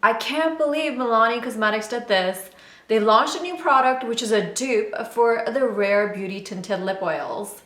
I can't believe Milani Cosmetics did this. They launched a new product which is a dupe for the Rare Beauty Tinted Lip Oils.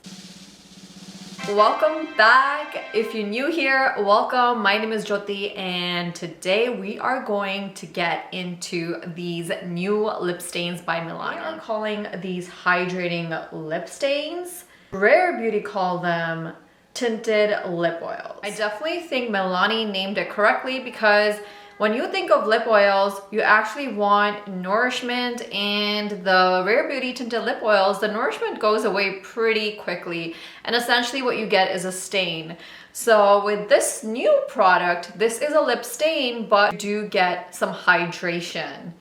Welcome back. If you're new here, welcome. My name is Jyoti and today we are going to get into these new lip stains by Milani. We are calling these hydrating lip stains. Rare Beauty call them tinted lip oils. I definitely think Milani named it correctly because when you think of lip oils, you actually want nourishment, and the Rare Beauty tinted lip oils, the nourishment goes away pretty quickly, and essentially what you get is a stain. So with this new product, this is a lip stain, but you do get some hydration.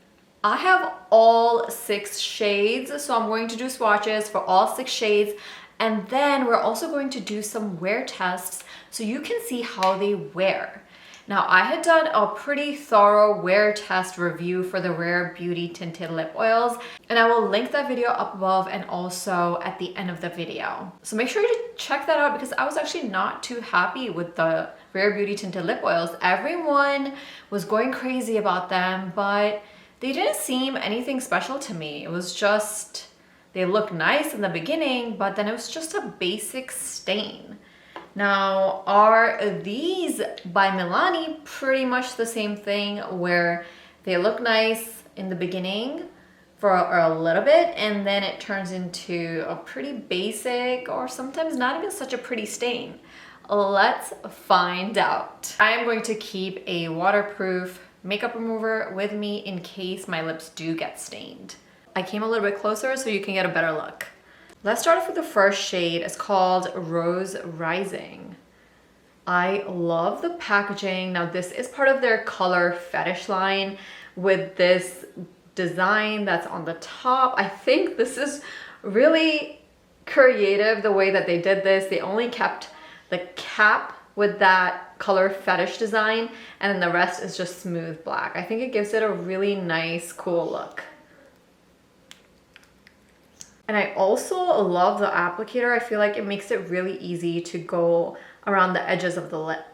I have all 6 shades, so I'm going to do swatches for all 6 shades, and then we're also going to do some wear tests so you can see how they wear. Now, I had done a pretty thorough wear test review for the Rare Beauty tinted lip oils, and I will link that video up above and also at the end of the video. So make sure to check that out because I was actually not too happy with the Rare Beauty tinted lip oils. Everyone was going crazy about them, but they didn't seem anything special to me. It was just, they looked nice in the beginning, but then it was just a basic stain. Now, are these by Milani pretty much the same thing where they look nice in the beginning for a little bit and then it turns into a pretty basic or sometimes not even such a pretty stain? Let's find out. I am going to keep a waterproof makeup remover with me in case my lips do get stained. I came a little bit closer so you can get a better look. Let's start off with the first shade. It's called Rose Rising. I love the packaging. Now this is part of their color Fetish line with this design that's on the top. I think this is really creative the way that they did this. They only kept the cap with that color Fetish design and then the rest is just smooth black. I think it gives it a really nice, cool look. And I also love the applicator. I feel like it makes it really easy to go around the edges of the lip.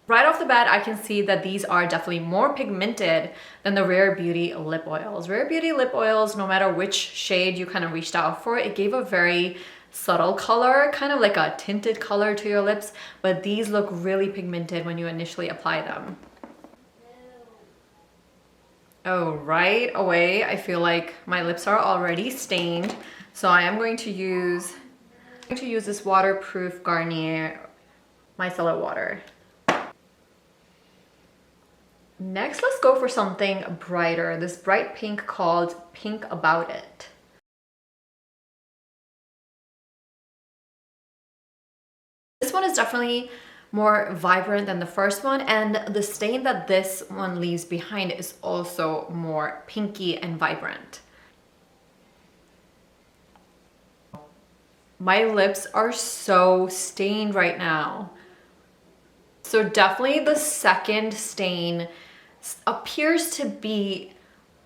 Right off the bat, I can see that these are definitely more pigmented than the Rare Beauty lip oils. Rare Beauty lip oils, no matter which shade you kind of reached out for, it gave a very subtle color, kind of like a tinted color to your lips, but these look really pigmented when you initially apply them. Oh, right away, I feel like my lips are already stained, so I am going to use this waterproof Garnier micellar water. Next, let's go for something brighter, this bright pink called Pink About It. This one is definitely more vibrant than the first one, and the stain that this one leaves behind is also more pinky and vibrant. My lips are so stained right now. So definitely the second stain appears to be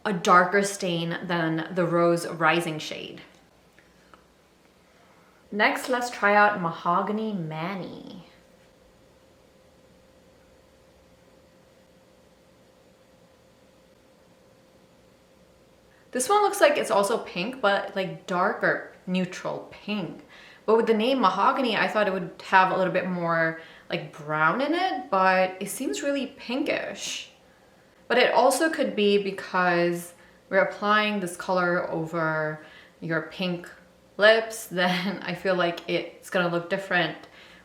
a darker stain than the Rose Rising shade. Next, let's try out Mahogany Manny. This one looks like it's also pink, but like darker neutral pink. But with the name Mahogany, I thought it would have a little bit more like brown in it, but it seems really pinkish. But it also could be because we're applying this color over your pink lips, then I feel like it's gonna look different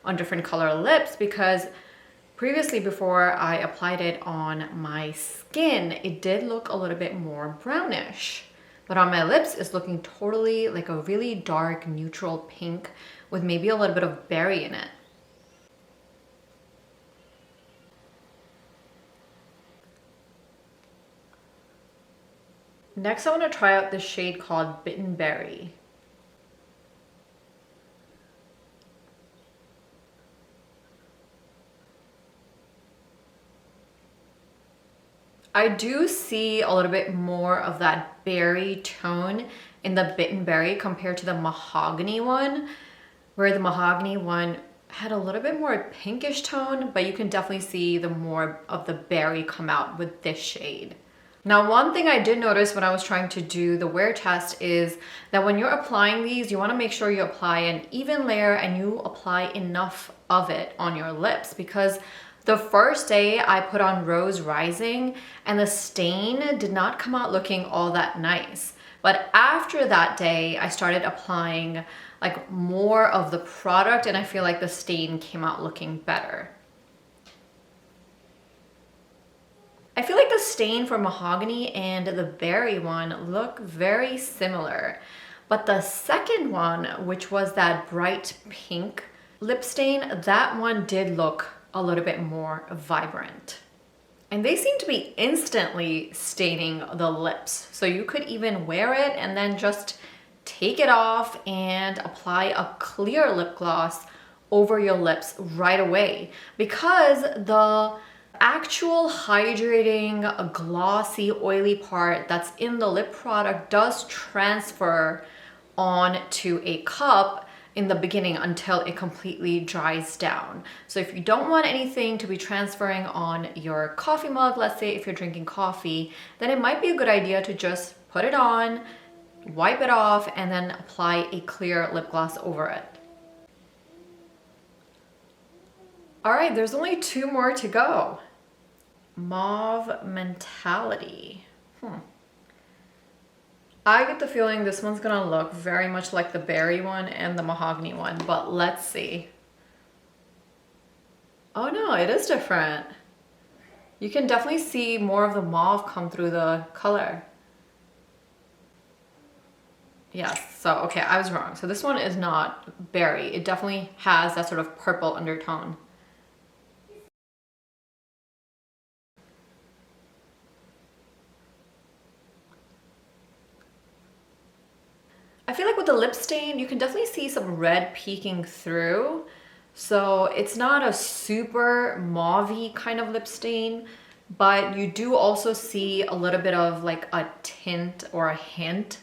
on different color lips because previously before I applied it on my skin, it did look a little bit more brownish. But on my lips, it's looking totally like a really dark neutral pink with maybe a little bit of berry in it. Next, I want to try out this shade called Bitten Berry. I do see a little bit more of that berry tone in the Bitten Berry compared to the mahogany one, where the mahogany one had a little bit more pinkish tone, but you can definitely see the more of the berry come out with this shade. Now, one thing I did notice when I was trying to do the wear test is that when you're applying these, you want to make sure you apply an even layer and you apply enough of it on your lips, because the first day I put on Rose Rising and the stain did not come out looking all that nice. But after that day, I started applying like more of the product and I feel like the stain came out looking better. I feel like the stain for mahogany and the berry one look very similar, but the second one, which was that bright pink lip stain, that one did look a little bit more vibrant. And they seem to be instantly staining the lips. So you could even wear it and then just take it off and apply a clear lip gloss over your lips right away, because the actual hydrating, glossy, oily part that's in the lip product does transfer onto a cup in the beginning until it completely dries down. So if you don't want anything to be transferring on your coffee mug, let's say if you're drinking coffee, then it might be a good idea to just put it on, wipe it off, and then apply a clear lip gloss over it. All right, there's only 2 more to go. Mauve Mentality. I get the feeling this one's gonna look very much like the berry one and the mahogany one, but let's see. Oh no, it is different. You can definitely see more of the mauve come through the color. Yes, so okay, I was wrong. So this one is not berry. It definitely has that sort of purple undertone. I feel like with the lip stain, you can definitely see some red peeking through. So it's not a super mauve-y kind of lip stain, but you do also see a little bit of like a tint or a hint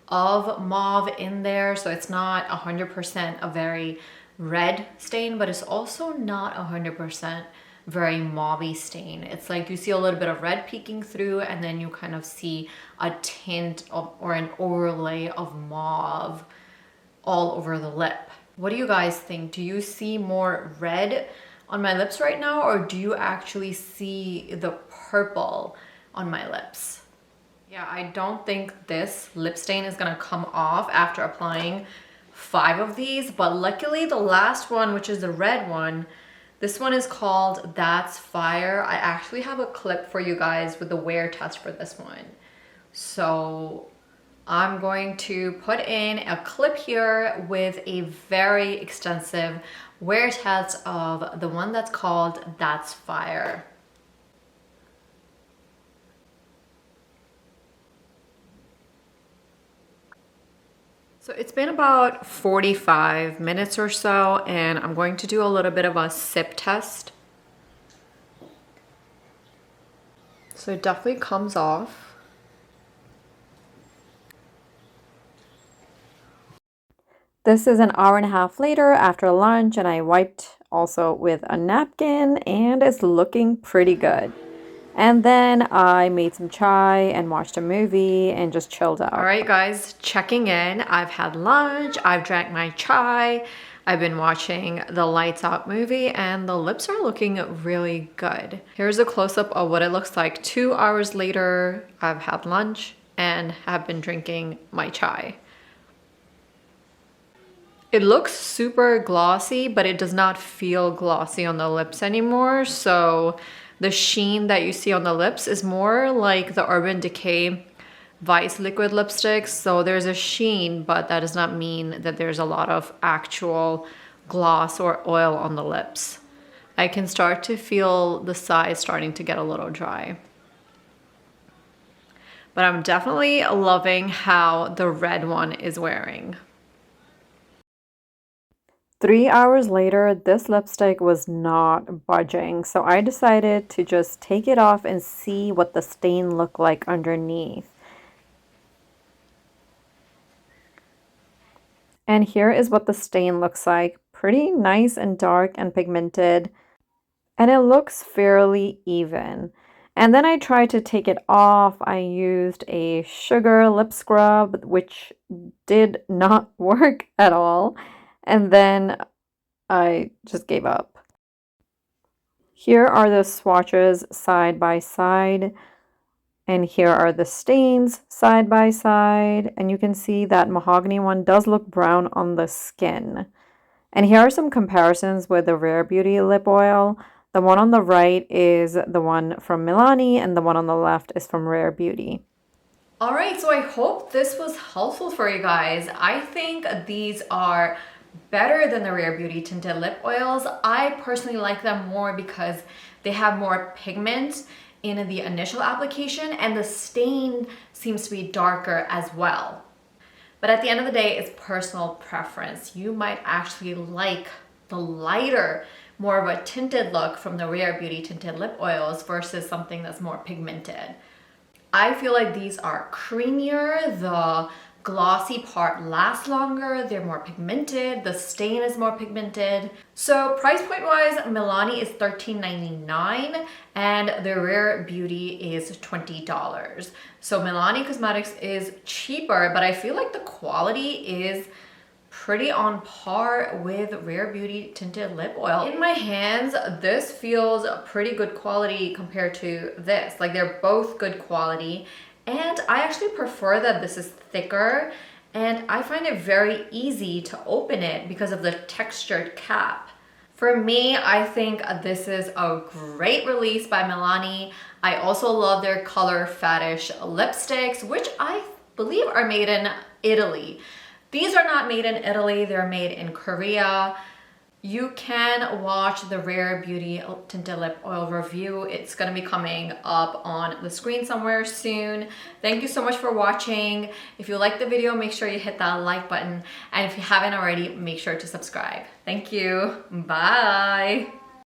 of mauve in there. So it's not 100% a very red stain, but it's also not 100% very mauve-y stain. It's like you see a little bit of red peeking through and then you kind of see a tint of, or an overlay of mauve all over the lip. What do you guys think? Do you see more red on my lips right now, or do you actually see the purple on my lips? Yeah, I don't think this lip stain is gonna come off after applying 5 of these, but luckily the last one, which is the red one, this one is called That's Fire. I actually have a clip for you guys with the wear test for this one. So I'm going to put in a clip here with a very extensive wear test of the one that's called That's Fire. So it's been about 45 minutes or so, and I'm going to do a little bit of a sip test. So it definitely comes off. This is an hour and a half later after lunch, and I wiped also with a napkin, and it's looking pretty good. And then I made some chai and watched a movie and just chilled out. All right, guys, checking in. I've had lunch, I've drank my chai, I've been watching the Lights Out movie, and the lips are looking really good. Here's a close-up of what it looks like 2 hours later. I've had lunch and have been drinking my chai. It looks super glossy, but it does not feel glossy on the lips anymore. So the sheen that you see on the lips is more like the Urban Decay Vice liquid lipsticks. So there's a sheen, but that does not mean that there's a lot of actual gloss or oil on the lips. I can start to feel the sides starting to get a little dry. But I'm definitely loving how the red one is wearing. 3 hours later, this lipstick was not budging, so I decided to just take it off and see what the stain looked like underneath. And here is what the stain looks like. Pretty nice and dark and pigmented, and it looks fairly even. And then I tried to take it off. I used a sugar lip scrub, which did not work at all. And then I just gave up. Here are the swatches side by side, and here are the stains side by side. And you can see that mahogany one does look brown on the skin. And here are some comparisons with the Rare Beauty lip oil. The one on the right is the one from Milani, and the one on the left is from Rare Beauty. All right, so I hope this was helpful for you guys. I think these are better than the Rare Beauty tinted lip oils. I personally like them more because they have more pigment in the initial application, and the stain seems to be darker as well. But at the end of the day, it's personal preference. You might actually like the lighter, more of a tinted look from the Rare Beauty tinted lip oils versus something that's more pigmented. I feel like these are creamier, the glossy part lasts longer, they're more pigmented, the stain is more pigmented. So price point wise, Milani is $13.99 and the Rare Beauty is $20. So Milani Cosmetics is cheaper, but I feel like the quality is pretty on par with Rare Beauty tinted lip oil. In my hands, this feels pretty good quality compared to this. Like, they're both good quality, and I actually prefer that this is thicker, and I find it very easy to open it because of the textured cap. For me, I think this is a great release by Milani. I also love their Color Fetish lipsticks, which I believe are made in Italy. These are not made in Italy, they're made in Korea. You can watch the Rare Beauty tinted lip oil review. It's gonna be coming up on the screen somewhere soon. Thank you so much for watching. If you liked the video, make sure you hit that like button. And if you haven't already, make sure to subscribe. Thank you, bye.